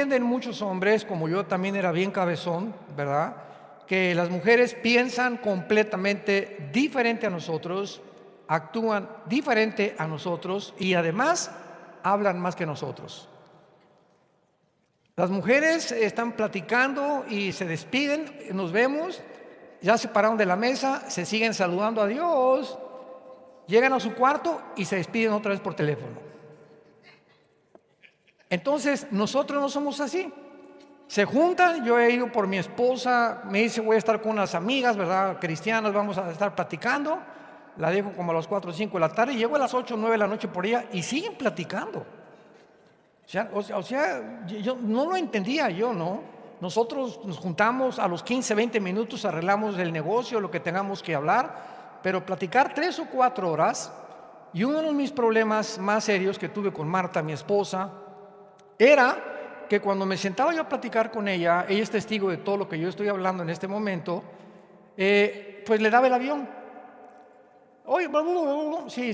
entienden muchos hombres, como yo también era bien cabezón, ¿verdad?, que las mujeres piensan completamente diferente a nosotros, actúan diferente a nosotros y además hablan más que nosotros. Las mujeres están platicando y se despiden, nos vemos, ya se pararon de la mesa, se siguen saludando a Dios, llegan a su cuarto y se despiden otra vez por teléfono. Entonces, nosotros no somos así. Se juntan, yo he ido por mi esposa, me dice voy a estar con unas amigas, ¿verdad?, cristianas, vamos a estar platicando, la dejo como a las 4 o 5 de la tarde, llego a las 8 o 9 de la noche por ella y siguen platicando. O sea, yo no lo entendía yo, ¿no? Nosotros nos juntamos a los 15, 20 minutos, arreglamos el negocio, lo que tengamos que hablar, pero platicar 3 o 4 horas, y uno de mis problemas más serios que tuve con Marta, mi esposa, era que cuando me sentaba yo a platicar con ella, ella es testigo de todo lo que yo estoy hablando en este momento, pues le daba el avión. Oye,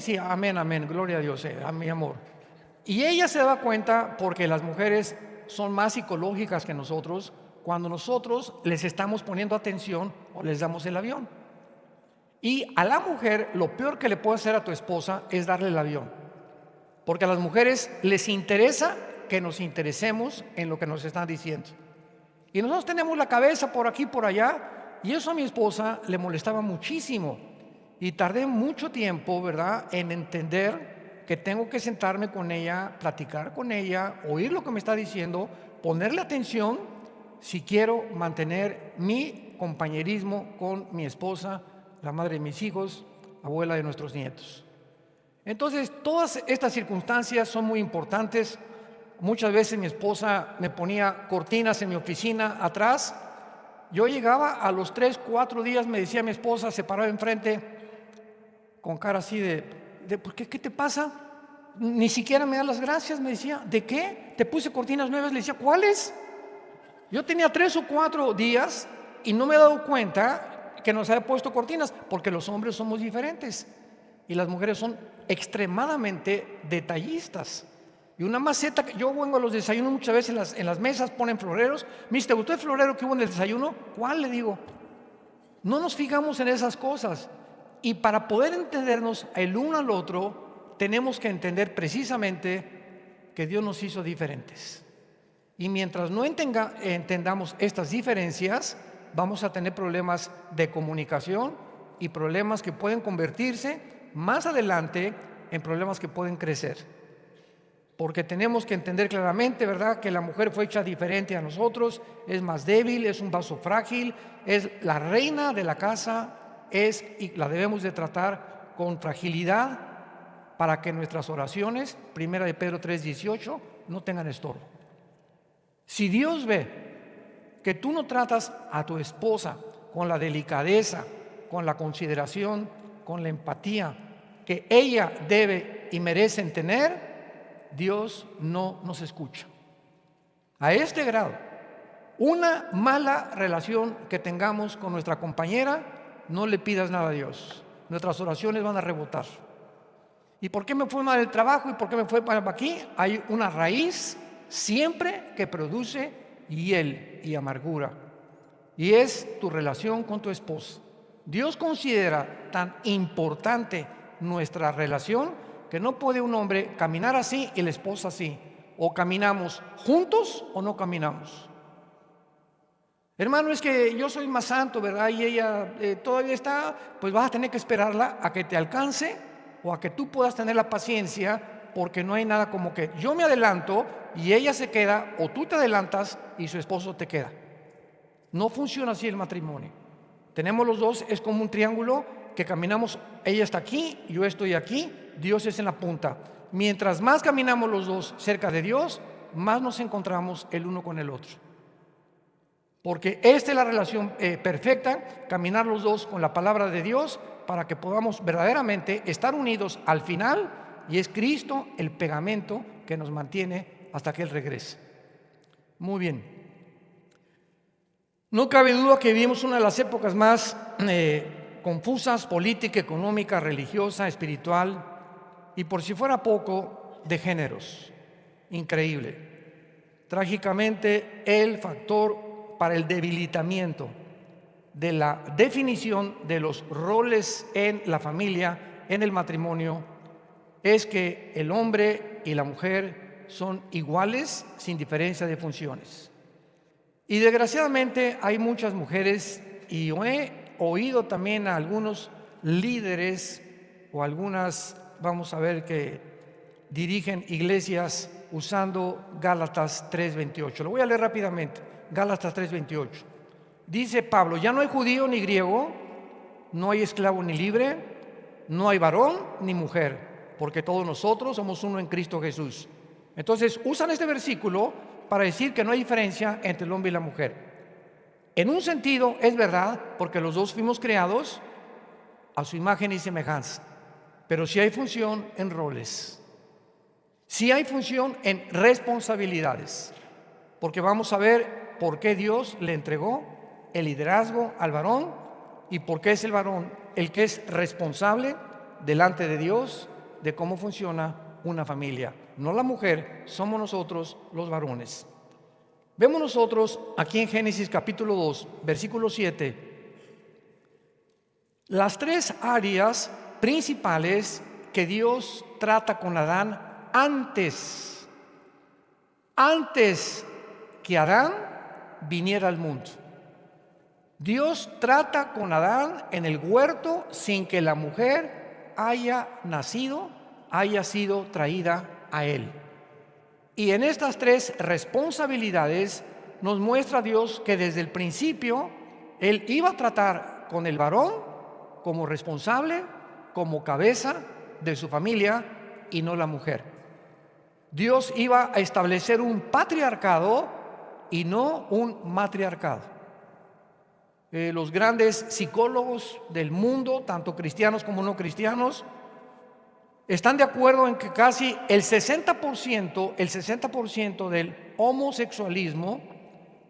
sí, amén, amén, gloria a Dios, a mi amor. Y ella se daba cuenta, porque las mujeres son más psicológicas que nosotros, cuando nosotros les estamos poniendo atención o les damos el avión. Y a la mujer, lo peor que le puede hacer a tu esposa es darle el avión, porque a las mujeres les interesa que nos interesemos en lo que nos están diciendo. Y nosotros tenemos la cabeza por aquí, por allá, y eso a mi esposa le molestaba muchísimo. Y tardé mucho tiempo, ¿verdad?, en entender que tengo que sentarme con ella, platicar con ella, oír lo que me está diciendo, ponerle atención si quiero mantener mi compañerismo con mi esposa, la madre de mis hijos, abuela de nuestros nietos. Entonces, todas estas circunstancias son muy importantes. Muchas veces mi esposa me ponía cortinas en mi oficina atrás. Yo llegaba a los 3, 4 días, me decía mi esposa, se paraba enfrente con cara así de ¿por qué? ¿Qué te pasa? Ni siquiera me da las gracias, me decía. ¿De qué? Te puse cortinas nuevas. Le decía, ¿cuáles? Yo tenía 3 o 4 días y no me he dado cuenta que nos había puesto cortinas, porque los hombres somos diferentes y las mujeres son extremadamente detallistas. Y una maceta, yo vengo a los desayunos muchas veces en las mesas ponen floreros. Me dice, ¿te gustó el florero que hubo en el desayuno? ¿Cuál? Le digo. No nos fijamos en esas cosas. Y para poder entendernos el uno al otro, tenemos que entender precisamente que Dios nos hizo diferentes. Y mientras no entendamos estas diferencias, vamos a tener problemas de comunicación y problemas que pueden convertirse más adelante en problemas que pueden crecer. Porque tenemos que entender claramente, ¿verdad?, que la mujer fue hecha diferente a nosotros, es más débil, es un vaso frágil, es la reina de la casa, y la debemos de tratar con fragilidad para que nuestras oraciones, 1 de Pedro 3:18, no tengan estorbo. Si Dios ve que tú no tratas a tu esposa con la delicadeza, con la consideración, con la empatía que ella debe y merece tener, Dios no nos escucha. A este grado, una mala relación que tengamos con nuestra compañera, no le pidas nada a Dios. Nuestras oraciones van a rebotar. ¿Y por qué me fue mal el trabajo? ¿Y por qué me fue mal aquí? Hay una raíz siempre que produce hiel y amargura. Y es tu relación con tu esposa. Dios considera tan importante nuestra relación que no puede un hombre caminar así y la esposa así. O caminamos juntos o no caminamos. Hermano, es que yo soy más santo, ¿verdad? Y ella todavía está, pues vas a tener que esperarla a que te alcance o a que tú puedas tener la paciencia, porque no hay nada como que yo me adelanto y ella se queda, o tú te adelantas y su esposo te queda. No funciona así el matrimonio. Tenemos los dos, es como un triángulo que caminamos, ella está aquí, yo estoy aquí, Dios es en la punta. Mientras más caminamos los dos cerca de Dios, más nos encontramos el uno con el otro. Porque esta es la relación perfecta, caminar los dos con la palabra de Dios para que podamos verdaderamente estar unidos al final, y es Cristo el pegamento que nos mantiene hasta que Él regrese. Muy bien. No cabe duda que vivimos una de las épocas más confusas, política, económica, religiosa, espiritual y, por si fuera poco, de géneros. Increíble. Trágicamente, el factor para el debilitamiento de la definición de los roles en la familia, en el matrimonio, es que el hombre y la mujer son iguales sin diferencia de funciones. Y desgraciadamente hay muchas mujeres, y yo he oído también a algunos líderes o algunas, vamos a ver, que dirigen iglesias usando Gálatas 3:28. Lo voy a leer rápidamente. Gálatas 3:28. Dice Pablo: ya no hay judío ni griego, no hay esclavo ni libre, no hay varón ni mujer, porque todos nosotros somos uno en Cristo Jesús. Entonces usan este versículo para decir que no hay diferencia entre el hombre y la mujer. En un sentido es verdad, porque los dos fuimos creados a su imagen y semejanza, pero sí hay función en roles, sí hay función en responsabilidades, porque vamos a ver por qué Dios le entregó el liderazgo al varón y por qué es el varón el que es responsable delante de Dios de cómo funciona una familia. No la mujer, somos nosotros los varones. Vemos nosotros aquí en Génesis capítulo 2, versículo 7, las tres áreas principales que Dios trata con Adán antes que Adán viniera al mundo. Dios trata con Adán en el huerto sin que la mujer haya nacido, haya sido traída a él. Y en estas tres responsabilidades nos muestra Dios que desde el principio Él iba a tratar con el varón como responsable, como cabeza de su familia y no la mujer. Dios iba a establecer un patriarcado y no un matriarcado. Los grandes psicólogos del mundo, tanto cristianos como no cristianos, están de acuerdo en que casi el 60% del homosexualismo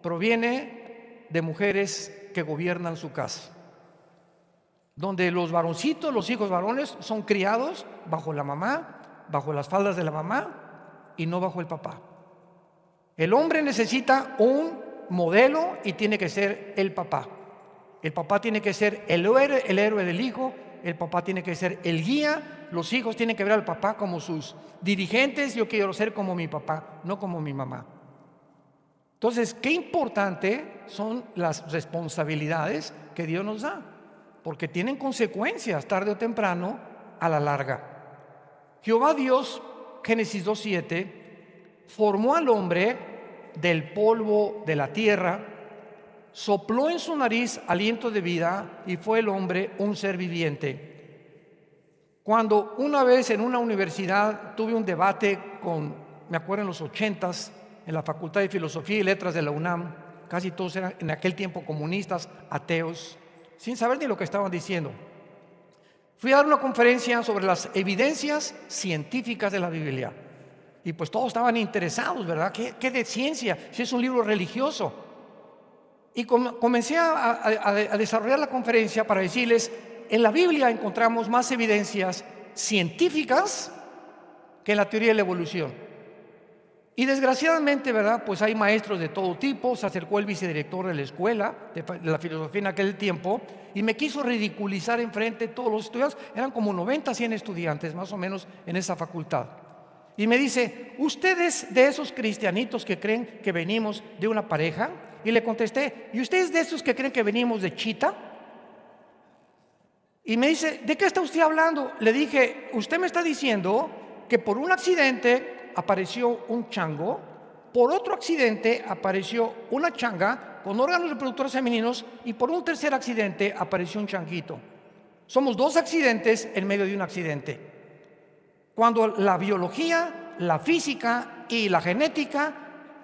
proviene de mujeres que gobiernan su casa, donde los varoncitos, los hijos varones, son criados bajo la mamá, bajo las faldas de la mamá y no bajo el papá. El hombre necesita un modelo y tiene que ser el papá. El papá tiene que ser el héroe del hijo. El papá tiene que ser el guía. Los hijos tienen que ver al papá como sus dirigentes. Yo quiero ser como mi papá, no como mi mamá. Entonces, qué importante son las responsabilidades que Dios nos da, porque tienen consecuencias tarde o temprano a la larga. Jehová Dios, Génesis 2:7, formó al hombre del polvo de la tierra, sopló en su nariz aliento de vida y fue el hombre un ser viviente. Cuando una vez en una universidad tuve un debate me acuerdo en los 80s, en la Facultad de Filosofía y Letras de la UNAM, casi todos eran en aquel tiempo comunistas, ateos, sin saber ni lo que estaban diciendo. Fui a dar una conferencia sobre las evidencias científicas de la Biblia y pues todos estaban interesados, ¿verdad? ¿Qué de ciencia? Si es un libro religioso. Y comencé a desarrollar la conferencia para decirles: en la Biblia encontramos más evidencias científicas que en la teoría de la evolución. Y desgraciadamente, ¿verdad? Pues hay maestros de todo tipo. Se acercó el vicedirector de la escuela de la filosofía en aquel tiempo y me quiso ridiculizar enfrente de todos los estudiantes. Eran como 90, 100 estudiantes más o menos en esa facultad. Y me dice: ¿usted es de esos cristianitos que creen que venimos de una pareja? Y le contesté: ¿y usted es de esos que creen que venimos de chita? Y me dice: ¿de qué está usted hablando? Le dije: usted me está diciendo que por un accidente apareció un chango, por otro accidente apareció una changa con órganos reproductores femeninos y por un tercer accidente apareció un changuito. Somos dos accidentes en medio de un accidente. Cuando la biología, la física y la genética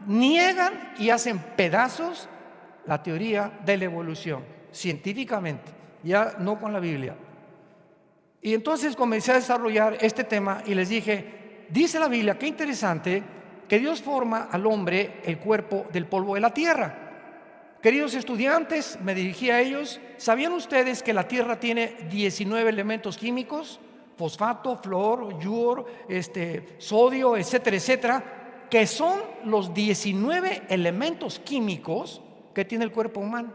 niegan y hacen pedazos la teoría de la evolución, científicamente, ya no con la Biblia. Y entonces comencé a desarrollar este tema y les dije: dice la Biblia, qué interesante, que Dios forma al hombre el cuerpo del polvo de la tierra. Queridos estudiantes, me dirigí a ellos: ¿sabían ustedes que la tierra tiene 19 elementos químicos? Fosfato, flor, yodo, sodio, etcétera, etcétera. que son los 19 elementos químicos que tiene el cuerpo humano.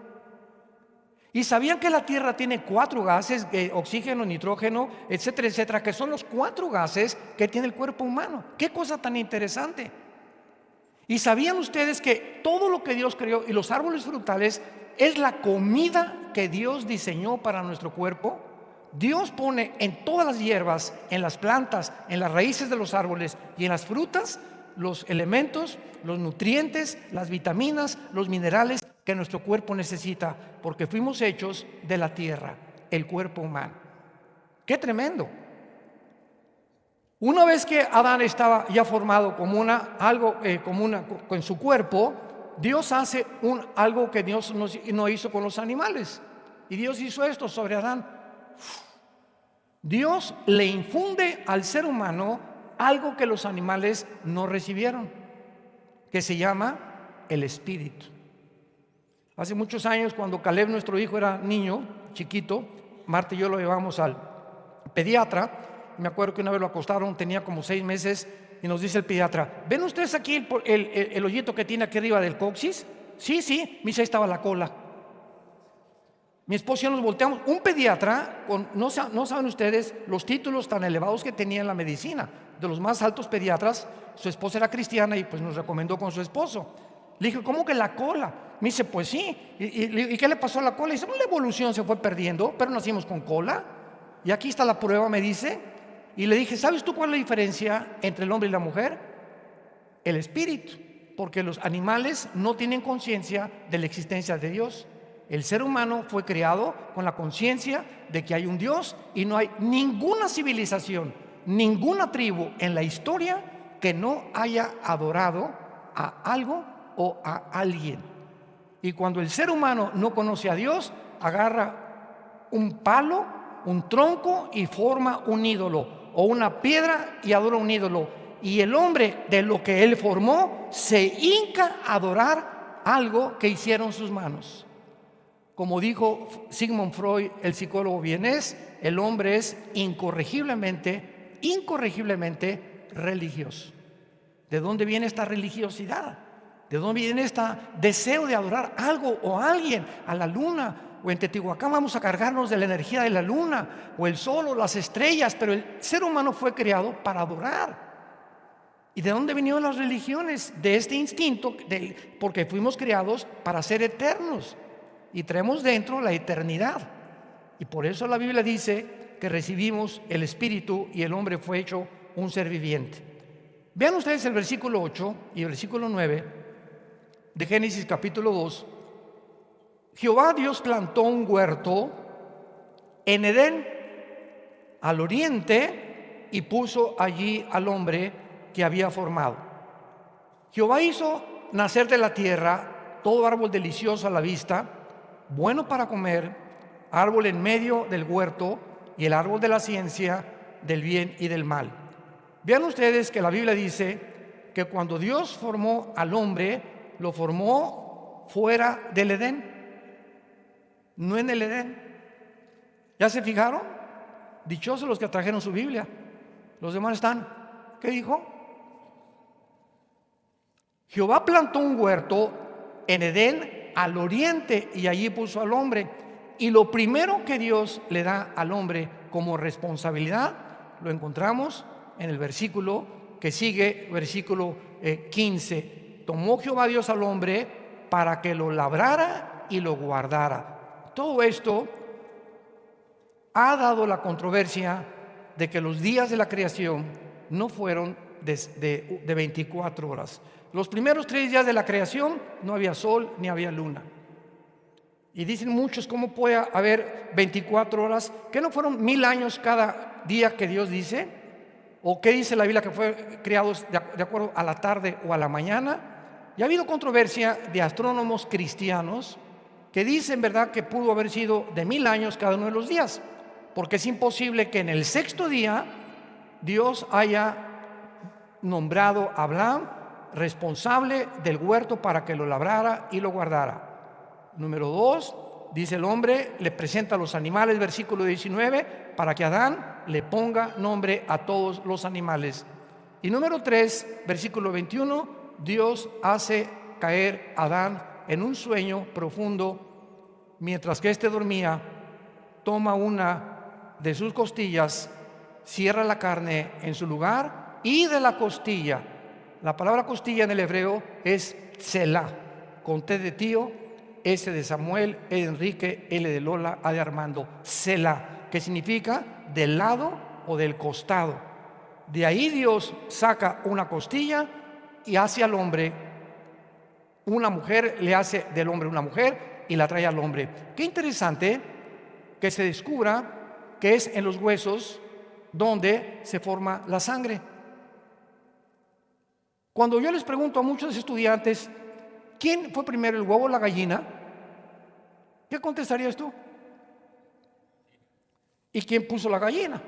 Y sabían que la tierra tiene 4 gases, oxígeno, nitrógeno, etcétera, etcétera, que son los 4 gases que tiene el cuerpo humano. Qué cosa tan interesante. Y sabían ustedes que todo lo que Dios creó y los árboles frutales es la comida que Dios diseñó para nuestro cuerpo. Dios pone en todas las hierbas, en las plantas, en las raíces de los árboles y en las frutas los elementos, los nutrientes, las vitaminas, los minerales que nuestro cuerpo necesita, porque fuimos hechos de la tierra, el cuerpo humano. ¡Qué tremendo! Una vez que Adán estaba ya formado como algo con su cuerpo, Dios hace algo que Dios no hizo con los animales. Y Dios hizo esto sobre Adán. Dios le infunde al ser humano algo que los animales no recibieron, que se llama el espíritu. Hace muchos años, cuando Caleb, nuestro hijo, era niño, chiquito, Marta y yo lo llevamos al pediatra. Me acuerdo que una vez lo acostaron, tenía como 6 meses, y nos dice el pediatra: ¿ven ustedes aquí el hoyito que tiene aquí arriba del coxis? Sí, me dice, ahí estaba la cola. Mi esposo y yo nos volteamos. Un pediatra, no saben ustedes los títulos tan elevados que tenía en la medicina, de los más altos pediatras. Su esposa era cristiana y pues nos recomendó con su esposo. Le dije, ¿cómo que la cola? Me dice, pues sí. ¿Y qué le pasó a la cola? Y dice, la evolución se fue perdiendo, pero nacimos con cola. Y aquí está la prueba, me dice. Y le dije, ¿sabes tú cuál es la diferencia entre el hombre y la mujer? El espíritu. Porque los animales no tienen conciencia de la existencia de Dios. El ser humano fue creado con la conciencia de que hay un Dios, y no hay ninguna civilización, ninguna tribu en la historia que no haya adorado a algo o a alguien. Y cuando el ser humano no conoce a Dios, agarra un palo, un tronco y forma un ídolo, o una piedra y adora un ídolo. Y el hombre, de lo que él formó, se hinca a adorar algo que hicieron sus manos. Como dijo Sigmund Freud, el psicólogo vienés, el hombre es incorregiblemente religioso. ¿De dónde viene esta religiosidad? ¿De dónde viene este deseo de adorar algo o a alguien? A la luna, o en Teotihuacán vamos a cargarnos de la energía de la luna, o el sol, o las estrellas. Pero el ser humano fue creado para adorar. ¿Y de dónde vinieron las religiones? De este instinto, porque fuimos creados para ser eternos y traemos dentro la eternidad. Y por eso la Biblia dice que recibimos el Espíritu y el hombre fue hecho un ser viviente. Vean ustedes el versículo 8 y el versículo 9 de Génesis capítulo 2. Jehová Dios plantó un huerto en Edén, al oriente, y puso allí al hombre que había formado. Jehová hizo nacer de la tierra todo árbol delicioso a la vista, bueno para comer, árbol en medio del huerto, y el árbol de la ciencia del bien y del mal. Vean ustedes que la Biblia dice que cuando Dios formó al hombre, lo formó fuera del Edén, no en el Edén. ¿Ya se fijaron? Dichosos los que trajeron su Biblia. Los demás están, ¿qué dijo? Jehová plantó un huerto en Edén al oriente, y allí puso al hombre. Y lo primero que Dios le da al hombre como responsabilidad lo encontramos en el versículo que sigue, versículo 15. Tomó Jehová Dios al hombre para que lo labrara y lo guardara. Todo esto ha dado la controversia de que los días de la creación no fueron de 24 horas. Los primeros 3 días de la creación no había sol ni había luna. Y dicen muchos, ¿cómo puede haber 24 horas? ¿Que no fueron 1000 años cada día que Dios dice? ¿O qué dice la Biblia que fue creados de acuerdo a la tarde o a la mañana? Y ha habido controversia de astrónomos cristianos que dicen, ¿verdad?, que pudo haber sido de 1000 años cada uno de los días, porque es imposible que en el 6º día Dios haya nombrado a Abraham responsable del huerto para que lo labrara y lo guardara. Número 2, dice el hombre, le presenta a los animales, versículo 19, para que Adán le ponga nombre a todos los animales. Y número 3, versículo 21, Dios hace caer a Adán en un sueño profundo, mientras que éste dormía, toma una de sus costillas, cierra la carne en su lugar, y de la costilla, la palabra costilla en el hebreo es tselá, con T de tío, S de Samuel, E de Enrique, L de Lola, A de Armando, tselá, que significa del lado o del costado. De ahí Dios saca una costilla y hace al hombre una mujer, le hace del hombre una mujer y la trae al hombre. Qué interesante que se descubra que es en los huesos donde se forma la sangre. Cuando yo les pregunto a muchos estudiantes, ¿quién fue primero, el huevo o la gallina? ¿Qué contestarías tú? ¿Y quién puso la gallina?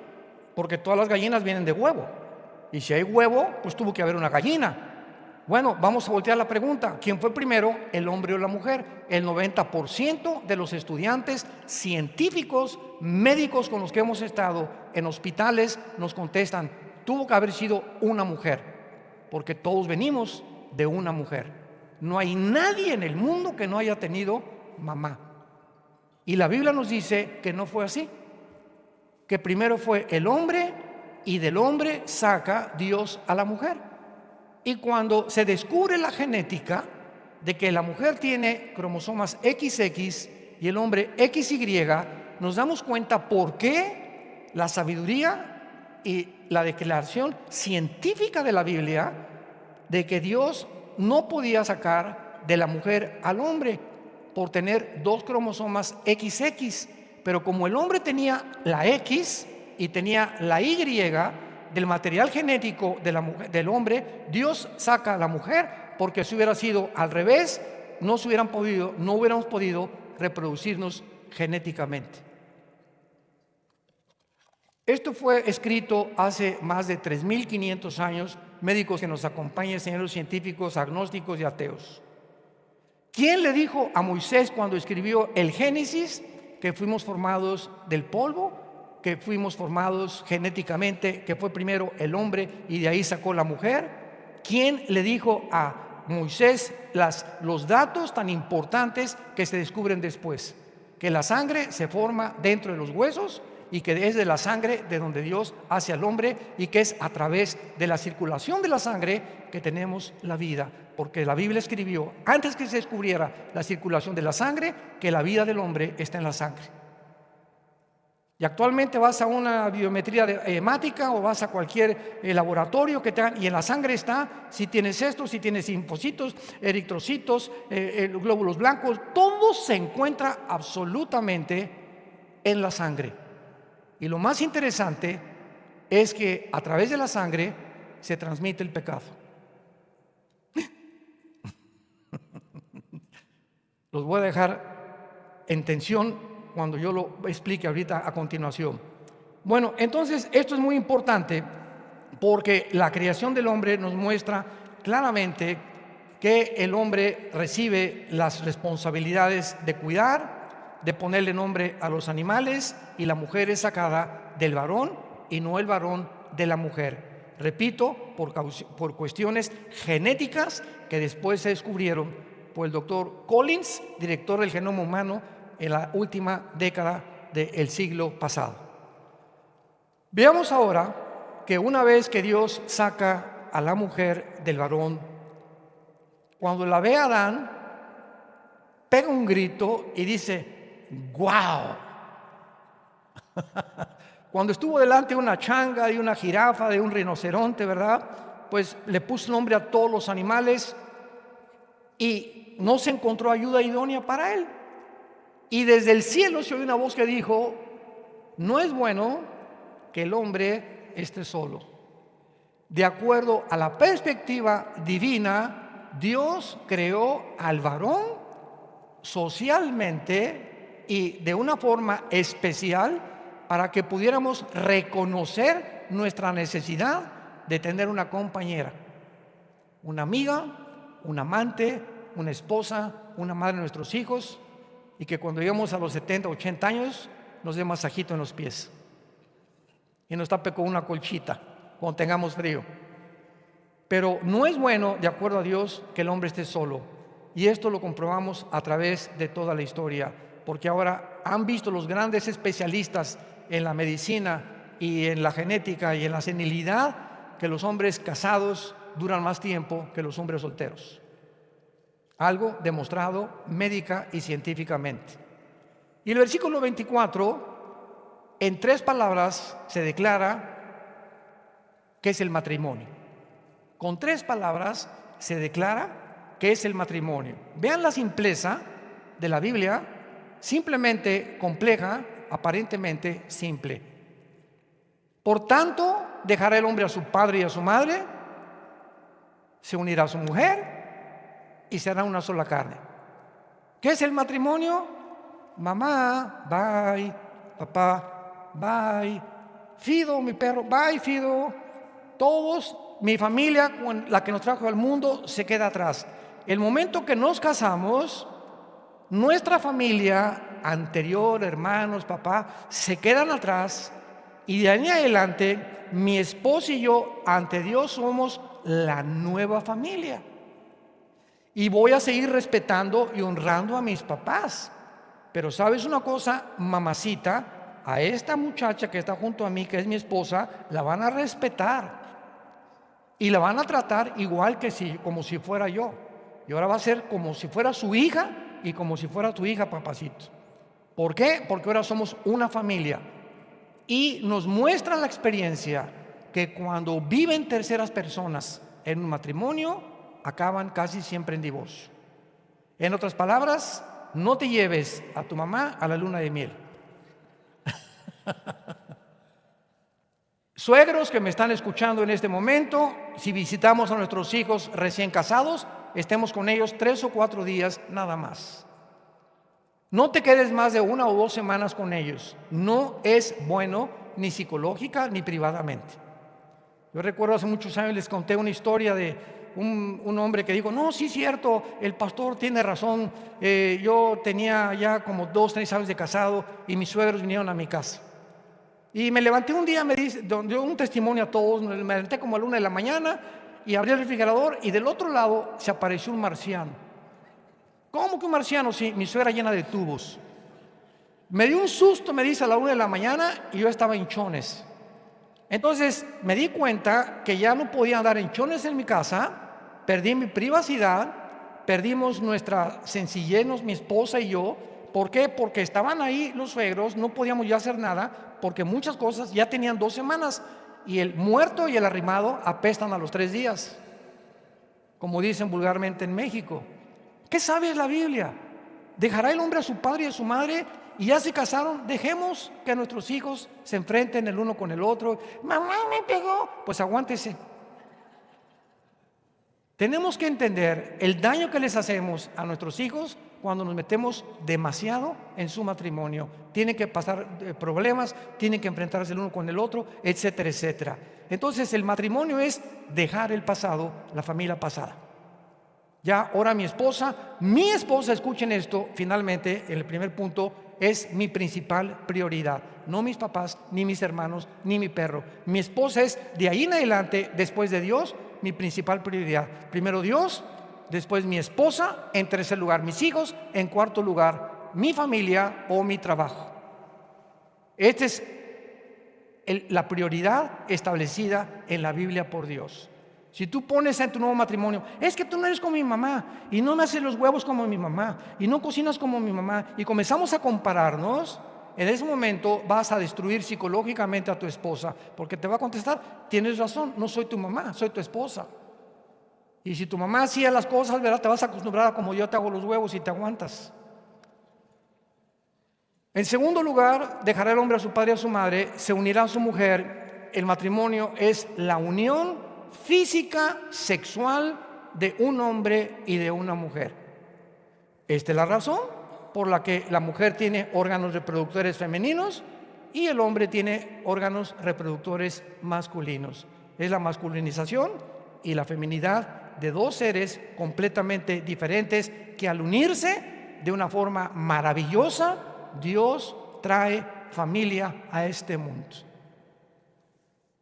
Porque todas las gallinas vienen de huevo. Y si hay huevo, pues tuvo que haber una gallina. Bueno, vamos a voltear la pregunta. ¿Quién fue primero, el hombre o la mujer? El 90% de los estudiantes científicos, médicos con los que hemos estado en hospitales nos contestan, tuvo que haber sido una mujer, porque todos venimos de una mujer. No hay nadie en el mundo que no haya tenido mamá. Y la Biblia nos dice que no fue así, que primero fue el hombre y del hombre saca Dios a la mujer. Y cuando se descubre la genética de que la mujer tiene cromosomas XX y el hombre XY, nos damos cuenta por qué la sabiduría y la declaración científica de la Biblia de que Dios no podía sacar de la mujer al hombre por tener dos cromosomas XX, pero como el hombre tenía la X y tenía la Y del material genético de la mujer, del hombre, Dios saca a la mujer, porque si hubiera sido al revés, no hubiéramos podido reproducirnos genéticamente. Esto fue escrito hace más de 3.500 años, médicos que nos acompañan, señores científicos, agnósticos y ateos. ¿Quién le dijo a Moisés cuando escribió el Génesis que fuimos formados del polvo? Que fuimos formados genéticamente, que fue primero el hombre y de ahí sacó la mujer. ¿Quién le dijo a Moisés los datos tan importantes que se descubren después? Que la sangre se forma dentro de los huesos y que es de la sangre de donde Dios hace al hombre y que es a través de la circulación de la sangre que tenemos la vida. Porque la Biblia escribió, antes que se descubriera la circulación de la sangre, que la vida del hombre está en la sangre. Y actualmente vas a una biometría hemática o vas a cualquier laboratorio que te hagan, y en la sangre está si tienes esto, si tienes linfocitos, eritrocitos, glóbulos blancos, todo se encuentra absolutamente en la sangre. Y lo más interesante es que a través de la sangre se transmite el pecado. Los voy a dejar en tensión cuando yo lo explique ahorita a continuación. Bueno, entonces esto es muy importante porque la creación del hombre nos muestra claramente que el hombre recibe las responsabilidades de cuidar, de ponerle nombre a los animales, y la mujer es sacada del varón y no el varón de la mujer. Repito, por cuestiones genéticas que después se descubrieron por el doctor Collins, director del genoma humano, en la última década del siglo pasado. Veamos ahora que una vez que Dios saca a la mujer del varón, cuando la ve Adán, pega un grito y dice, ¡guau! Cuando estuvo delante de una changa, de una jirafa, de un rinoceronte, ¿verdad? Pues le puso nombre a todos los animales y no se encontró ayuda idónea para él. Y desde el cielo se oyó una voz que dijo, no es bueno que el hombre esté solo. De acuerdo a la perspectiva divina, Dios creó al varón socialmente y de una forma especial para que pudiéramos reconocer nuestra necesidad de tener una compañera, una amiga, un amante, una esposa, una madre de nuestros hijos, y que cuando lleguemos a los 70, 80 años nos dé masajito en los pies y nos tape con una colchita cuando tengamos frío. Pero no es bueno, de acuerdo a Dios, que el hombre esté solo. Y esto lo comprobamos a través de toda la historia, porque ahora han visto los grandes especialistas en la medicina y en la genética y en la senilidad que los hombres casados duran más tiempo que los hombres solteros. Algo demostrado médica y científicamente. Y el versículo 24, en 3 palabras se declara qué es el matrimonio. Con 3 palabras se declara qué es el matrimonio. Vean la simpleza de la Biblia, simplemente compleja, aparentemente simple. Por tanto, dejará el hombre a su padre y a su madre, se unirá a su mujer y será una sola carne. ¿Qué es el matrimonio? Mamá, bye. Papá, bye. Fido, mi perro, bye, Fido. Todos, mi familia, la que nos trajo al mundo, se queda atrás. El momento que nos casamos, nuestra familia anterior, hermanos, papá, se quedan atrás, y de ahí en adelante, mi esposo y yo, ante Dios, somos la nueva familia. Y voy a seguir respetando y honrando a mis papás. Pero ¿sabes una cosa, mamacita? A esta muchacha que está junto a mí, que es mi esposa, la van a respetar. Y la van a tratar igual que como si fuera yo. Y ahora va a ser como si fuera su hija y como si fuera tu hija, papacito. ¿Por qué? Porque ahora somos una familia. Y nos muestra la experiencia que cuando viven terceras personas en un matrimonio, acaban casi siempre en divorcio. En otras palabras, no te lleves a tu mamá a la luna de miel. Suegros que me están escuchando en este momento, si visitamos a nuestros hijos recién casados, estemos con ellos 3 o 4 días nada más. No te quedes más de 1 o 2 semanas con ellos. No es bueno ni psicológica ni privadamente. Yo recuerdo hace muchos años les conté una historia de un hombre que dijo: no, sí es cierto, el pastor tiene razón, yo tenía ya como 2, 3 años de casado y mis suegros vinieron a mi casa. Y me levanté un día, me dio un testimonio a todos, me levanté como a la 1 de la mañana y abrí el refrigerador y del otro lado se apareció un marciano. ¿Cómo que un marciano? Sí, mi suegra llena de tubos. Me dio un susto, me dice, a la 1 de la mañana y yo estaba en chones. Entonces me di cuenta que ya no podía andar en chones en mi casa, perdí mi privacidad, perdimos nuestra sencillez, mi esposa y yo. ¿Por qué? Porque estaban ahí los suegros, no podíamos ya hacer nada, porque muchas cosas ya tenían 2 semanas y el muerto y el arrimado apestan a los 3 días, como dicen vulgarmente en México. ¿Qué sabe la Biblia? ¿Dejará el hombre a su padre y a su madre? Y ya se casaron. Dejemos que nuestros hijos se enfrenten el uno con el otro. Mamá me pegó. Pues aguántese. Tenemos que entender el daño que les hacemos a nuestros hijos cuando nos metemos demasiado en su matrimonio. Tienen que pasar problemas, tienen que enfrentarse el uno con el otro, etcétera, etcétera. Entonces el matrimonio es dejar el pasado, la familia pasada. Ya ahora mi esposa, escuchen esto, finalmente, en el primer punto, es mi principal prioridad. No mis papás, ni mis hermanos, ni mi perro. Mi esposa es, de ahí en adelante, después de Dios, mi principal prioridad. Primero Dios, después mi esposa, en tercer lugar mis hijos, en cuarto lugar mi familia o mi trabajo. Esta es la prioridad establecida en la Biblia por Dios. Si tú pones en tu nuevo matrimonio, es que tú no eres como mi mamá, y no me haces los huevos como mi mamá, y no cocinas como mi mamá, y comenzamos a compararnos, en ese momento vas a destruir psicológicamente a tu esposa, porque te va a contestar: tienes razón, no soy tu mamá, soy tu esposa. Y si tu mamá hacía las cosas, ¿verdad?, te vas a acostumbrar a como yo te hago los huevos y te aguantas. En segundo lugar, dejará el hombre a su padre y a su madre, se unirá a su mujer. El matrimonio es la unión física, sexual de un hombre y de una mujer. Esta es la razón por la que la mujer tiene órganos reproductores femeninos y el hombre tiene órganos reproductores masculinos. Es la masculinización y la feminidad de 2 seres completamente diferentes que, al unirse de una forma maravillosa, Dios trae familia a este mundo.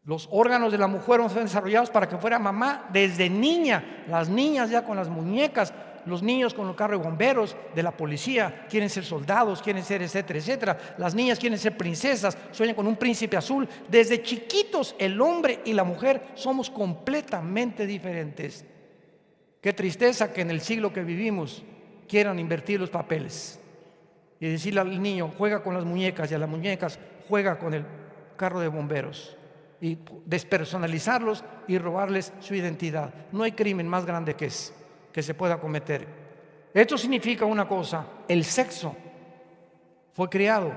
Los órganos de la mujer fueron desarrollados para que fuera mamá desde niña. Las niñas ya con las muñecas, los niños con los carros de bomberos, de la policía, quieren ser soldados, quieren ser etcétera, etcétera. Las niñas quieren ser princesas, sueñan con un príncipe azul. Desde chiquitos el hombre y la mujer somos completamente diferentes. Qué tristeza que en el siglo que vivimos quieran invertir los papeles y decirle al niño, juega con las muñecas, y a las muñecas, juega con el carro de bomberos, y despersonalizarlos y robarles su identidad. No hay crimen más grande que se pueda cometer. Esto significa una cosa: el sexo fue creado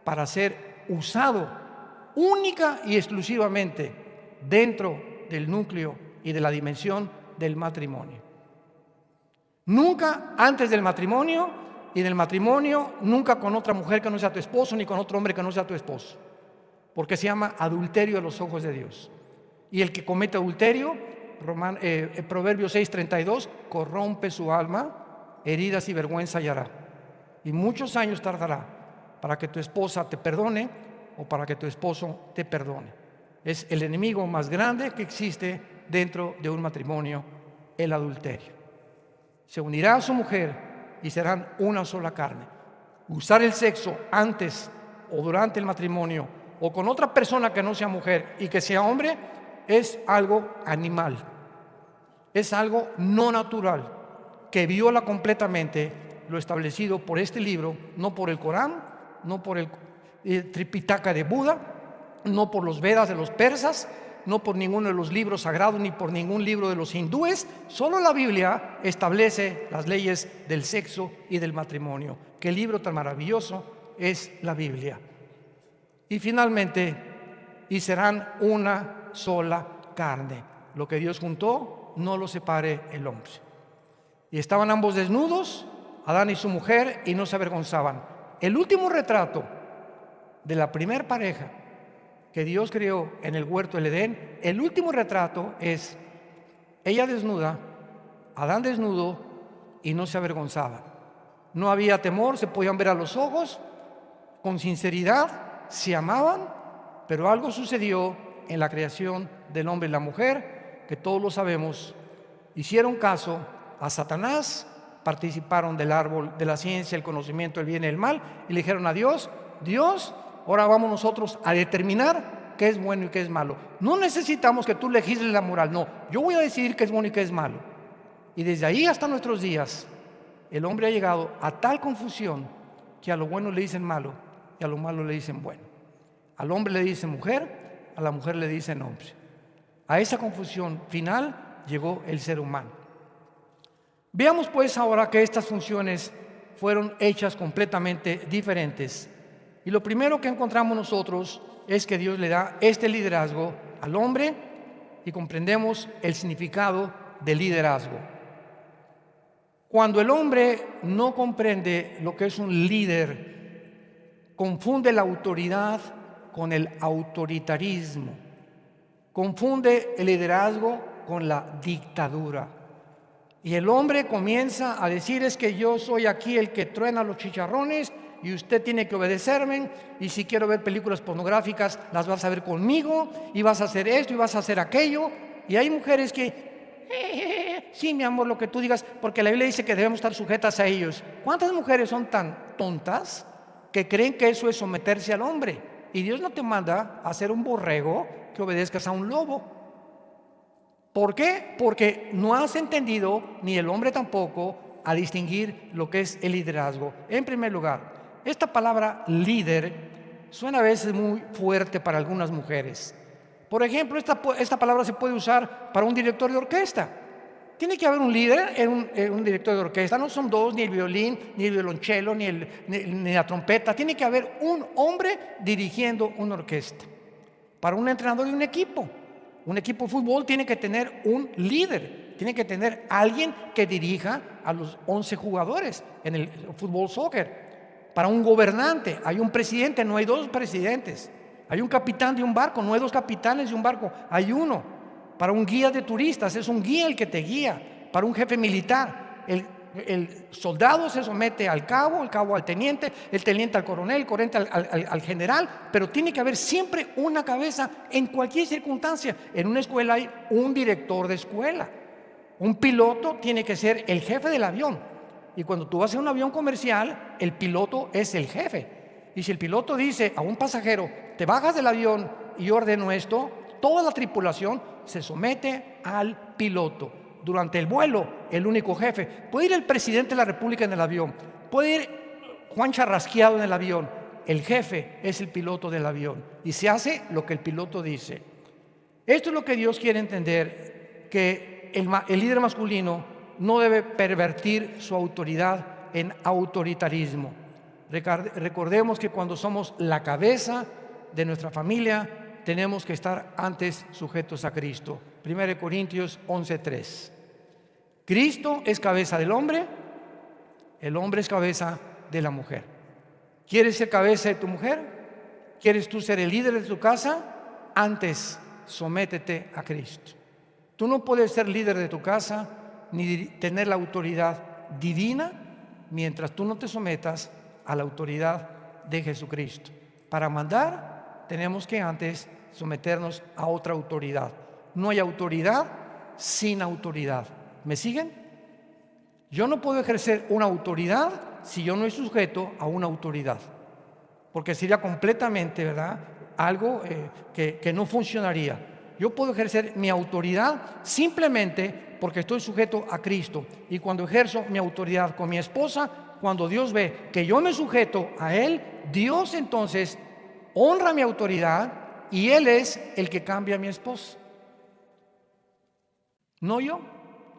para ser usado única y exclusivamente dentro del núcleo y de la dimensión del matrimonio. Nunca antes del matrimonio, y del matrimonio nunca con otra mujer que no sea tu esposo, ni con otro hombre que no sea tu esposo, porque se llama adulterio a los ojos de Dios. Y el que comete adulterio, Proverbios 6:32, corrompe su alma, heridas y vergüenza hallará, y muchos años tardará para que tu esposa te perdone o para que tu esposo te perdone. Es el enemigo más grande que existe dentro de un matrimonio, el adulterio. Se unirá a su mujer y serán una sola carne. Usar el sexo antes o durante el matrimonio o con otra persona que no sea mujer y que sea hombre es algo animal, es algo no natural, que viola completamente lo establecido por este libro, no por el Corán, no por el Tripitaka de Buda, no por los Vedas de los persas, no por ninguno de los libros sagrados, ni por ningún libro de los hindúes. Solo la Biblia establece las leyes del sexo y del matrimonio. Qué libro tan maravilloso es la Biblia. Y finalmente, y serán una sola carne. Lo que Dios juntó, no lo separe el hombre. Y estaban ambos desnudos, Adán y su mujer, y no se avergonzaban. El último retrato de la primer pareja que Dios creó en el huerto del Edén, el último retrato es ella desnuda, Adán desnudo, y no se avergonzaba. No había temor, se podían ver a los ojos, con sinceridad, se amaban, pero algo sucedió en la creación del hombre y la mujer, que todos lo sabemos. Hicieron caso a Satanás, participaron del árbol de la ciencia, el conocimiento del bien y el mal, y le dijeron a Dios: Dios, ahora vamos nosotros a determinar qué es bueno y qué es malo. No necesitamos que tú legisles la moral, no, yo voy a decidir qué es bueno y qué es malo. Y desde ahí hasta nuestros días, el hombre ha llegado a tal confusión que a lo bueno le dicen malo y a lo malo le dicen bueno. Al hombre le dicen mujer, a la mujer le dicen hombre. A esa confusión final llegó el ser humano. Veamos pues ahora que estas funciones fueron hechas completamente diferentes. Y lo primero que encontramos nosotros es que Dios le da este liderazgo al hombre, y comprendemos el significado del liderazgo. Cuando el hombre no comprende lo que es un líder, confunde la autoridad con el autoritarismo, confunde el liderazgo con la dictadura. Y el hombre comienza a decir: es que yo soy aquí el que truena los chicharrones y usted tiene que obedecerme, y si quiero ver películas pornográficas las vas a ver conmigo, y vas a hacer esto y vas a hacer aquello. Y hay mujeres que sí, mi amor, lo que tú digas, porque la Biblia dice que debemos estar sujetas a ellos. ¿Cuántas mujeres son tan tontas que creen que eso es someterse al hombre? Y Dios no te manda a ser un borrego que obedezcas a un lobo. ¿Por qué? Porque no has entendido, ni el hombre tampoco, a distinguir lo que es el liderazgo. En primer lugar, esta palabra líder suena a veces muy fuerte para algunas mujeres. Por ejemplo, esta palabra se puede usar para un director de orquesta. Tiene que haber un líder en un director de orquesta. No son dos, ni el violín, ni el violonchelo, ni la trompeta. Tiene que haber un hombre dirigiendo una orquesta. Para un entrenador de un equipo de fútbol tiene que tener un líder. Tiene que tener alguien que dirija a los 11 jugadores en el fútbol soccer. Para un gobernante hay un presidente, no hay dos presidentes. Hay un capitán de un barco, no hay dos capitanes de un barco, hay uno. Para un guía de turistas es un guía el que te guía. Para un jefe militar, el El soldado se somete al cabo, el cabo al teniente, el teniente al coronel, el coronel al general, pero tiene que haber siempre una cabeza en cualquier circunstancia. En una escuela hay un director de escuela. Un piloto tiene que ser el jefe del avión. Y cuando tú vas en un avión comercial, el piloto es el jefe. Y si el piloto dice a un pasajero, te bajas del avión y yo ordeno esto, toda la tripulación se somete al piloto. Durante el vuelo, el único jefe. Puede ir el presidente de la República en el avión, puede ir Juan Charrasqueado en el avión. El jefe es el piloto del avión y se hace lo que el piloto dice. Esto es lo que Dios quiere entender, que el líder masculino no debe pervertir su autoridad en autoritarismo. Recordemos que cuando somos la cabeza de nuestra familia, tenemos que estar antes sujetos a Cristo. 1 Corintios 11:3. Cristo es cabeza del hombre, el hombre es cabeza de la mujer. ¿Quieres ser cabeza de tu mujer? ¿Quieres tú ser el líder de tu casa? Antes sométete a Cristo. Tú no puedes ser líder de tu casa ni tener la autoridad divina mientras tú no te sometas a la autoridad de Jesucristo. Para mandar tenemos que antes someternos a otra autoridad. No hay autoridad sin autoridad. ¿Me siguen? Yo no puedo ejercer una autoridad si yo no estoy sujeto a una autoridad, porque sería completamente, ¿verdad?, algo que no funcionaría. Yo puedo ejercer mi autoridad simplemente porque estoy sujeto a Cristo. Y cuando ejerzo mi autoridad con mi esposa, cuando Dios ve que yo me sujeto a Él, Dios entonces honra mi autoridad y Él es el que cambia a mi esposa, no yo.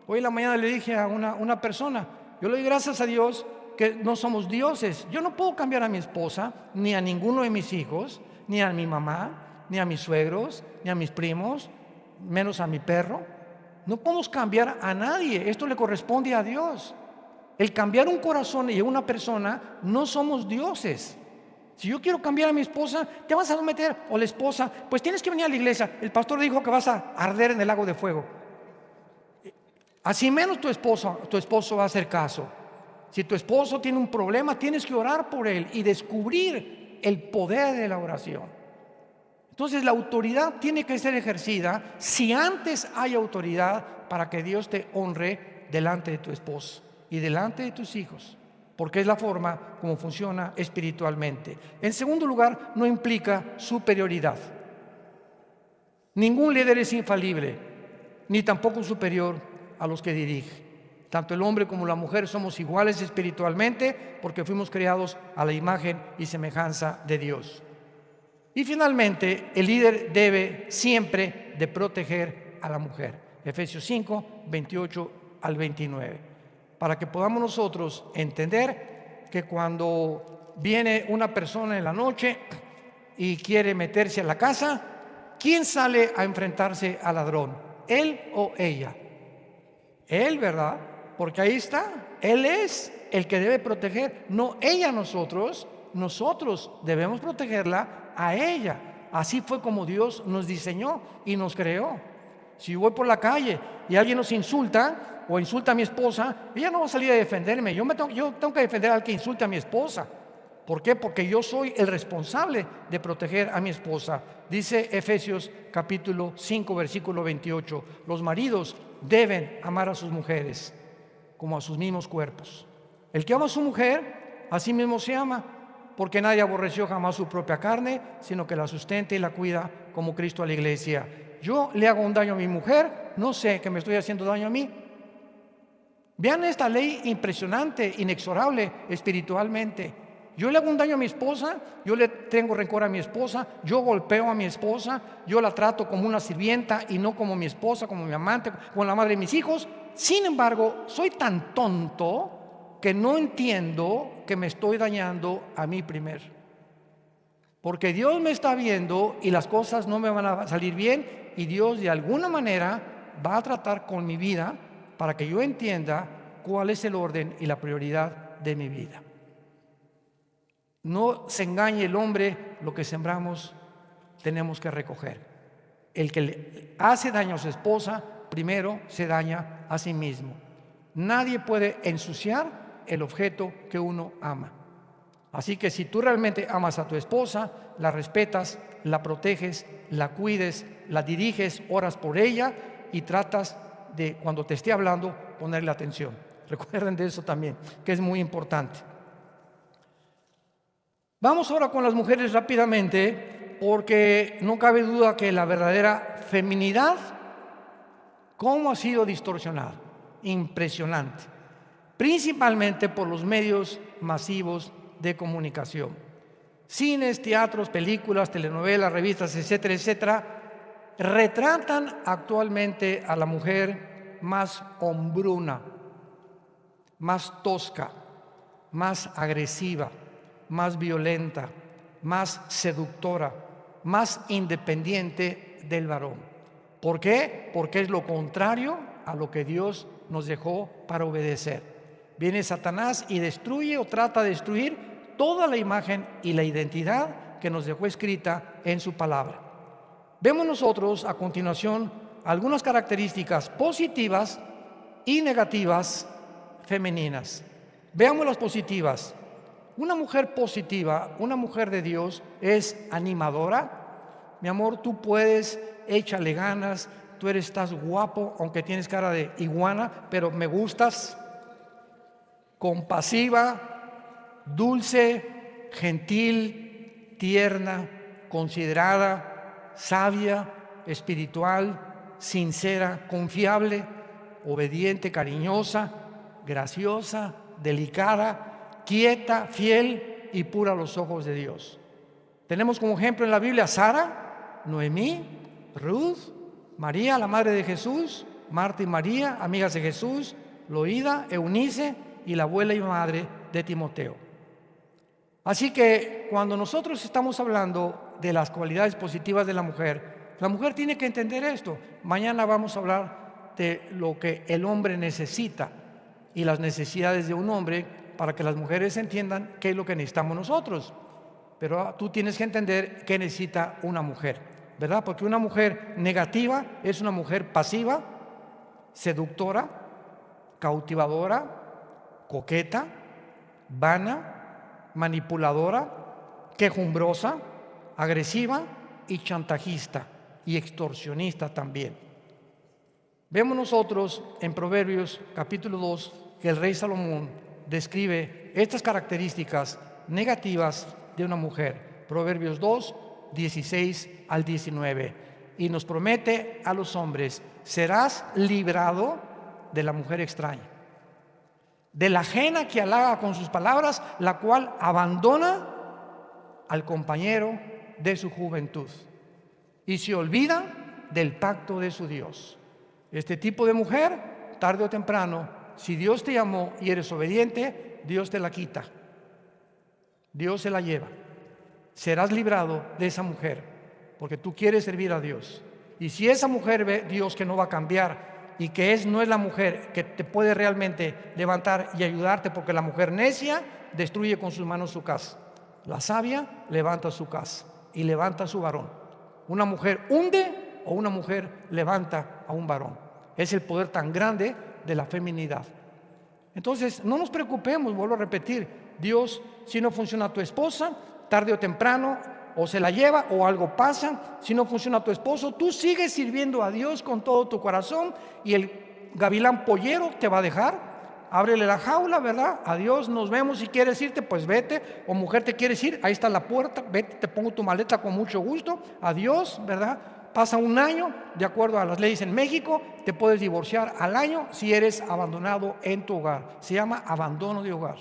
Hoy en la mañana le dije a una persona, yo le doy gracias a Dios que no somos dioses. Yo no puedo cambiar a mi esposa, ni a ninguno de mis hijos, ni a mi mamá, ni a mis suegros, ni a mis primos, menos a mi perro. No podemos cambiar a nadie, esto le corresponde a Dios. El cambiar un corazón y una persona, no somos dioses. Si yo quiero cambiar a mi esposa, te vas a someter, o la esposa, pues tienes que venir a la iglesia. El pastor dijo que vas a arder en el lago de fuego. Así menos tu esposo va a hacer caso. Si tu esposo tiene un problema, tienes que orar por él y descubrir el poder de la oración. Entonces la autoridad tiene que ser ejercida si antes hay autoridad para que Dios te honre delante de tu esposo y delante de tus hijos, porque es la forma como funciona espiritualmente. En segundo lugar, no implica superioridad. Ningún líder es infalible, ni tampoco superior a los que dirige. Tanto el hombre como la mujer somos iguales espiritualmente porque fuimos creados a la imagen y semejanza de Dios. Y finalmente, el líder debe siempre de proteger a la mujer. Efesios 5, 28 al 29. Para que podamos nosotros entender que cuando viene una persona en la noche y quiere meterse a la casa, ¿quién sale a enfrentarse al ladrón? ¿Él o ella? Él, ¿verdad? Porque ahí está, Él es el que debe proteger, no ella a nosotros. Nosotros debemos protegerla a ella. Así fue como Dios nos diseñó y nos creó. Si yo voy por la calle y alguien nos insulta o insulta a mi esposa, ella no va a salir a defenderme. Yo tengo que defender al que insulte a mi esposa. ¿Por qué? Porque yo soy el responsable de proteger a mi esposa. Dice Efesios capítulo 5, versículo 28. Los maridos deben amar a sus mujeres como a sus mismos cuerpos. El que ama a su mujer, a sí mismo se ama, porque nadie aborreció jamás su propia carne, sino que la sustenta y la cuida como Cristo a la iglesia. Yo le hago un daño a mi mujer, no sé que me estoy haciendo daño a mí. Vean esta ley impresionante, inexorable espiritualmente. Yo le hago un daño a mi esposa, yo le tengo rencor a mi esposa, yo golpeo a mi esposa, yo la trato como una sirvienta y no como mi esposa, como mi amante, como la madre de mis hijos. Sin embargo, soy tan tonto que no entiendo que me estoy dañando a mí primero. Porque Dios me está viendo y las cosas no me van a salir bien y Dios de alguna manera va a tratar con mi vida para que yo entienda cuál es el orden y la prioridad de mi vida. No se engañe el hombre, lo que sembramos tenemos que recoger. El que le hace daño a su esposa, primero se daña a sí mismo. Nadie puede ensuciar el objeto que uno ama. Así que si tú realmente amas a tu esposa, la respetas, la proteges, la cuides, la diriges, oras por ella y tratas de, cuando te esté hablando, ponerle atención. Recuerden de eso también, que es muy importante. Vamos ahora con las mujeres rápidamente, porque no cabe duda que la verdadera feminidad, ¿cómo ha sido distorsionada? Impresionante. Principalmente por los medios masivos de comunicación. Cines, teatros, películas, telenovelas, revistas, etcétera, etcétera, retratan actualmente a la mujer más hombruna, más tosca, más agresiva, más violenta, más seductora, más independiente del varón. ¿Por qué? Porque es lo contrario a lo que Dios nos dejó para obedecer. Viene Satanás y destruye o trata de destruir toda la imagen y la identidad que nos dejó escrita en su palabra. Vemos nosotros a continuación algunas características positivas y negativas femeninas. Veamos las positivas. Una mujer positiva, una mujer de Dios, es animadora. Mi amor, tú puedes, échale ganas, estás guapo, aunque tienes cara de iguana, pero me gustas. Compasiva, dulce, gentil, tierna, considerada, sabia, espiritual, sincera, confiable, obediente, cariñosa, graciosa, delicada, quieta, fiel y pura a los ojos de Dios. Tenemos como ejemplo en la Biblia a Sara, Noemí, Ruth, María, la madre de Jesús, Marta y María, amigas de Jesús, Loída, Eunice y la abuela y madre de Timoteo. Así que cuando nosotros estamos hablando de las cualidades positivas de la mujer tiene que entender esto. Mañana vamos a hablar de lo que el hombre necesita y las necesidades de un hombre para que las mujeres entiendan qué es lo que necesitamos nosotros. Pero tú tienes que entender qué necesita una mujer, ¿verdad? Porque una mujer negativa es una mujer pasiva, seductora, cautivadora, coqueta, vana, manipuladora, quejumbrosa, agresiva y chantajista y extorsionista también. Vemos nosotros en Proverbios capítulo 2 que el rey Salomón describe estas características negativas de una mujer. Proverbios 2, 16 al 19. Y nos promete a los hombres: serás librado de la mujer extraña, de la ajena que halaga con sus palabras, la cual abandona al compañero de su juventud y se olvida del pacto de su Dios. Este tipo de mujer, tarde o temprano, si Dios te llamó y eres obediente, Dios te la quita, Dios se la lleva. Serás librado de esa mujer porque tú quieres servir a Dios. Y si esa mujer ve Dios que no va a cambiar y que no es la mujer que te puede realmente levantar y ayudarte, porque la mujer necia destruye con sus manos su casa, la sabia levanta su casa y levanta a su varón. Una mujer hunde o una mujer levanta a un varón. Es el poder tan grande de la feminidad. Entonces no nos preocupemos, vuelvo a repetir, Dios, si no funciona tu esposa, tarde o temprano o se la lleva o algo pasa. Si no funciona tu esposo, tú sigues sirviendo a Dios con todo tu corazón y el gavilán pollero te va a dejar. Ábrele la jaula, ¿verdad? Adiós, nos vemos. Si quieres irte, pues vete. O mujer, te quieres ir, ahí está la puerta, vete, te pongo tu maleta con mucho gusto. Adiós, ¿verdad? Pasa un año, de acuerdo a las leyes en México, te puedes divorciar al año si eres abandonado en tu hogar. Se llama abandono de hogar.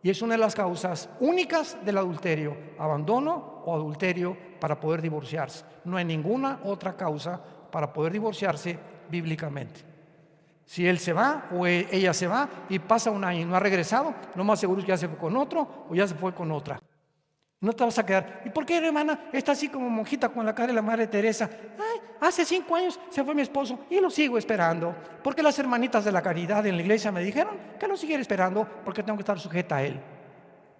Y es una de las causas únicas del adulterio, abandono o adulterio, para poder divorciarse. No hay ninguna otra causa para poder divorciarse bíblicamente. Si él se va o ella se va y pasa un año y no ha regresado, lo más seguro es que ya se fue con otro o ya se fue con otra. No te vas a quedar. ¿Y por qué, hermana, está así como monjita con la cara de la Madre Teresa? Ay, hace 5 años se fue mi esposo y lo sigo esperando. Porque las hermanitas de la caridad en la iglesia me dijeron que lo siguiera esperando porque tengo que estar sujeta a él.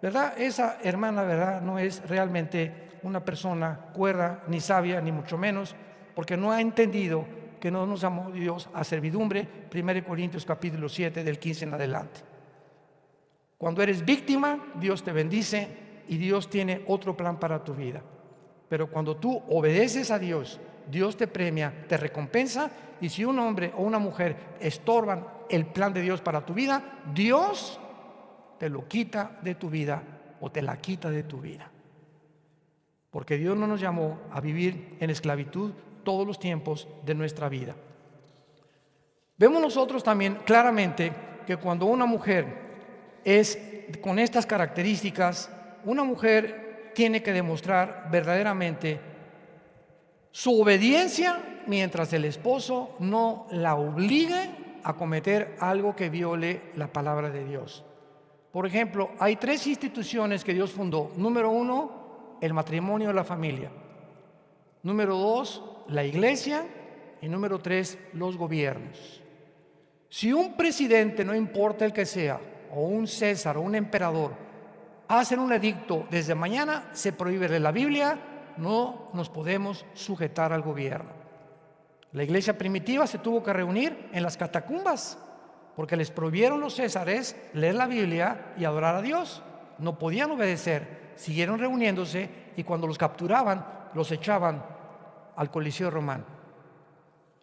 ¿Verdad? Esa hermana, ¿verdad?, no es realmente una persona cuerda, ni sabia, ni mucho menos, porque no ha entendido que no nos llamó Dios a servidumbre. 1 Corintios capítulo 7 del 15 en adelante. Cuando eres víctima, Dios te bendice y Dios tiene otro plan para tu vida. Pero cuando tú obedeces a Dios, Dios te premia, te recompensa. Y si un hombre o una mujer estorban el plan de Dios para tu vida, Dios te lo quita de tu vida o te la quita de tu vida. Porque Dios no nos llamó a vivir en esclavitud todos los tiempos de nuestra vida. Vemos nosotros también claramente que cuando una mujer es con estas características, una mujer tiene que demostrar verdaderamente su obediencia mientras el esposo no la obligue a cometer algo que viole la palabra de Dios. Por ejemplo, hay 3 instituciones que Dios fundó. Número 1, el matrimonio de la familia. Número 2, la iglesia. Y número 3, los gobiernos. Si un presidente, no importa el que sea, o un César o un emperador, hacen un edicto desde mañana, se prohíbe de la Biblia, no nos podemos sujetar al gobierno. La iglesia primitiva se tuvo que reunir en las catacumbas porque les prohibieron los césares leer la Biblia y adorar a Dios. No podían obedecer, siguieron reuniéndose y cuando los capturaban, los echaban al Coliseo Romano.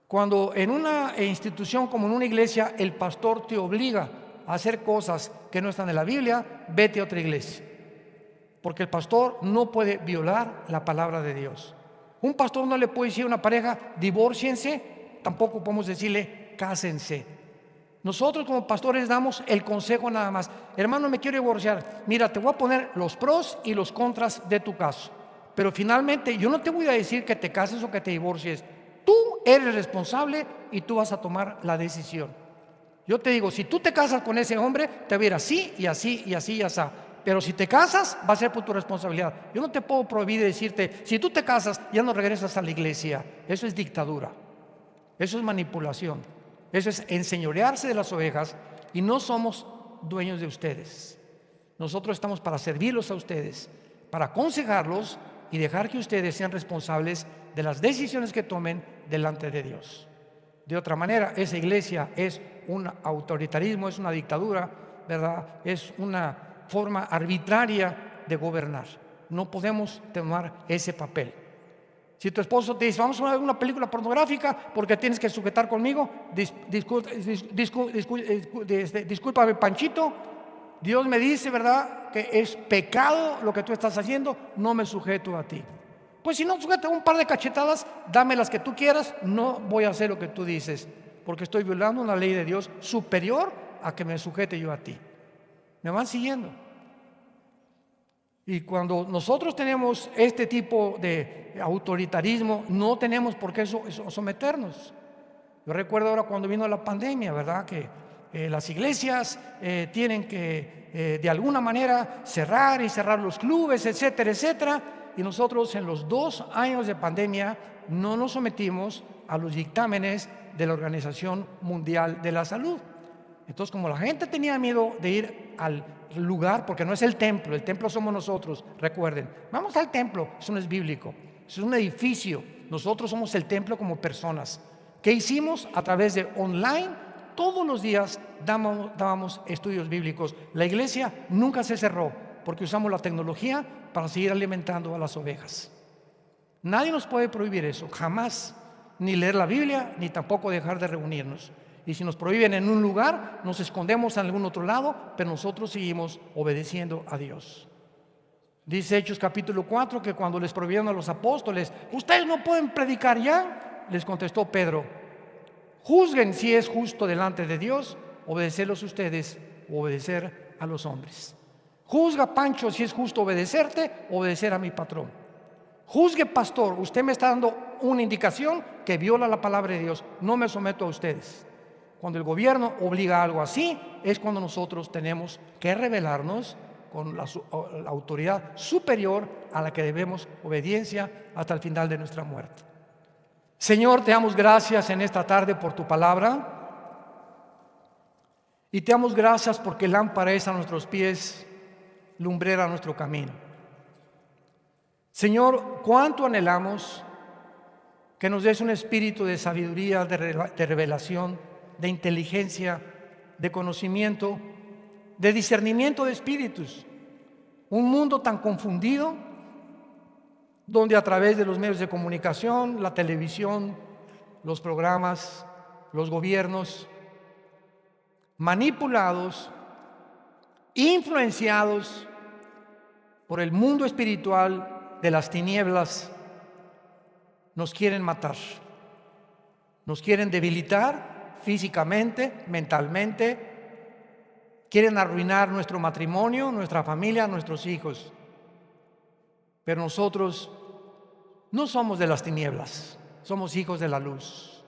Cuando en una institución como en una iglesia el pastor te obliga a hacer cosas que no están en la Biblia, vete a otra iglesia. Porque el pastor no puede violar la palabra de Dios. Un pastor no le puede decir a una pareja, divórciense, tampoco podemos decirle, cásense. Nosotros como pastores damos el consejo nada más. Hermano, me quiero divorciar. Mira, te voy a poner los pros y los contras de tu caso. Pero finalmente yo no te voy a decir que te cases o que te divorcies. Tú eres responsable y tú vas a tomar la decisión. Yo te digo, si tú te casas con ese hombre, te va a ir así y así y así y así. Pero si te casas, va a ser por tu responsabilidad. Yo no te puedo prohibir decirte, si tú te casas, ya no regresas a la iglesia. Eso es dictadura. Eso es manipulación. Eso es enseñorearse de las ovejas y no somos dueños de ustedes. Nosotros estamos para servirlos a ustedes, para aconsejarlos y dejar que ustedes sean responsables de las decisiones que tomen delante de Dios. De otra manera, esa iglesia es un autoritarismo, es una dictadura, ¿verdad? Es una forma arbitraria de gobernar. No podemos tomar ese papel. Si tu esposo te dice, vamos a ver una película pornográfica porque tienes que sujetar conmigo, discúlpame, Panchito, Dios me dice, ¿verdad?, que es pecado lo que tú estás haciendo, no me sujeto a ti. Pues si no sujeto un par de cachetadas, dame las que tú quieras, no voy a hacer lo que tú dices, porque estoy violando una ley de Dios superior a que me sujete yo a ti. ¿Me van siguiendo? Y cuando nosotros tenemos este tipo de autoritarismo, no tenemos por qué someternos. Yo recuerdo ahora cuando vino la pandemia, ¿verdad?, que las iglesias tienen que de alguna manera cerrar los clubes, etcétera, etcétera. Y nosotros en los 2 años de pandemia no nos sometimos a los dictámenes de la Organización Mundial de la Salud. Entonces, como la gente tenía miedo de ir al lugar, porque no es el templo somos nosotros, recuerden, vamos al templo, eso no es bíblico, eso es un edificio, nosotros somos el templo como personas. ¿Qué hicimos? A través de online, todos los días dábamos estudios bíblicos. La iglesia nunca se cerró, porque usamos la tecnología para seguir alimentando a las ovejas. Nadie nos puede prohibir eso, jamás, ni leer la Biblia, ni tampoco dejar de reunirnos. Y si nos prohíben en un lugar, nos escondemos en algún otro lado, pero nosotros seguimos obedeciendo a Dios. Dice Hechos capítulo 4 que cuando les prohibieron a los apóstoles, ustedes no pueden predicar ya, les contestó Pedro, juzguen si es justo delante de Dios, obedecerlos ustedes o obedecer a los hombres. Juzga, Pancho, si es justo obedecerte o obedecer a mi patrón. Juzgue, pastor, usted me está dando una indicación que viola la palabra de Dios, no me someto a ustedes. Cuando el gobierno obliga a algo así, es cuando nosotros tenemos que rebelarnos con la autoridad superior a la que debemos obediencia hasta el final de nuestra muerte. Señor, te damos gracias en esta tarde por tu palabra y te damos gracias porque lámpara es a nuestros pies, lumbrera a nuestro camino. Señor, cuánto anhelamos que nos des un espíritu de sabiduría, de revelación, de inteligencia, de conocimiento, de discernimiento de espíritus. Un mundo tan confundido, donde a través de los medios de comunicación, la televisión, los programas, los gobiernos, manipulados, influenciados por el mundo espiritual de las tinieblas, nos quieren matar, nos quieren debilitar físicamente, mentalmente, quieren arruinar nuestro matrimonio, nuestra familia, nuestros hijos. Pero nosotros no somos de las tinieblas, somos hijos de la luz.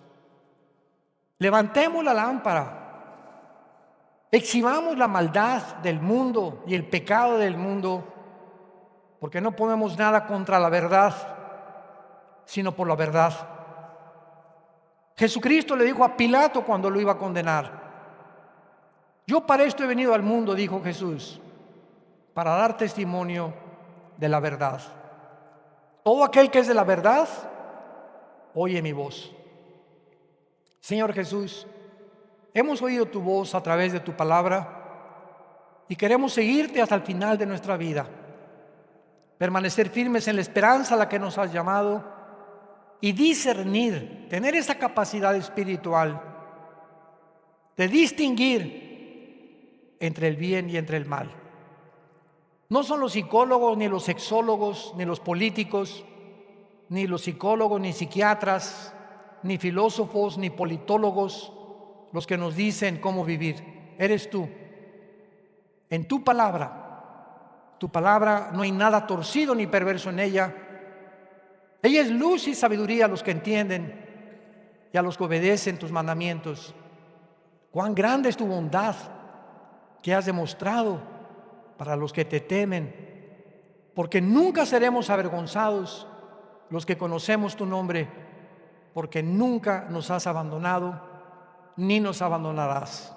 Levantemos la lámpara, exhibamos la maldad del mundo y el pecado del mundo, porque no ponemos nada contra la verdad, sino por la verdad. Jesucristo le dijo a Pilato cuando lo iba a condenar: yo para esto he venido al mundo, dijo Jesús, para dar testimonio de la verdad. Todo aquel que es de la verdad, oye mi voz. Señor Jesús, hemos oído tu voz a través de tu palabra y queremos seguirte hasta el final de nuestra vida, permanecer firmes en la esperanza a la que nos has llamado y discernir, tener esa capacidad espiritual de distinguir entre el bien y entre el mal. No son los psicólogos, ni los sexólogos, ni los políticos, ni los psicólogos, ni psiquiatras, ni filósofos, ni politólogos los que nos dicen cómo vivir. Eres tú. En tu palabra no hay nada torcido ni perverso en ella. Ella es luz y sabiduría a los que entienden y a los que obedecen tus mandamientos. Cuán grande es tu bondad que has demostrado para los que te temen, porque nunca seremos avergonzados los que conocemos tu nombre, porque nunca nos has abandonado ni nos abandonarás.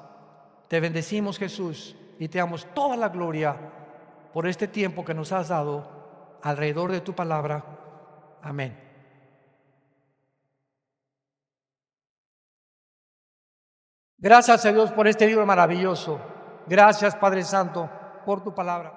Te bendecimos, Jesús, y te damos toda la gloria por este tiempo que nos has dado alrededor de tu palabra. Amén. Gracias a Dios por este libro maravilloso. Gracias, Padre Santo, por tu palabra.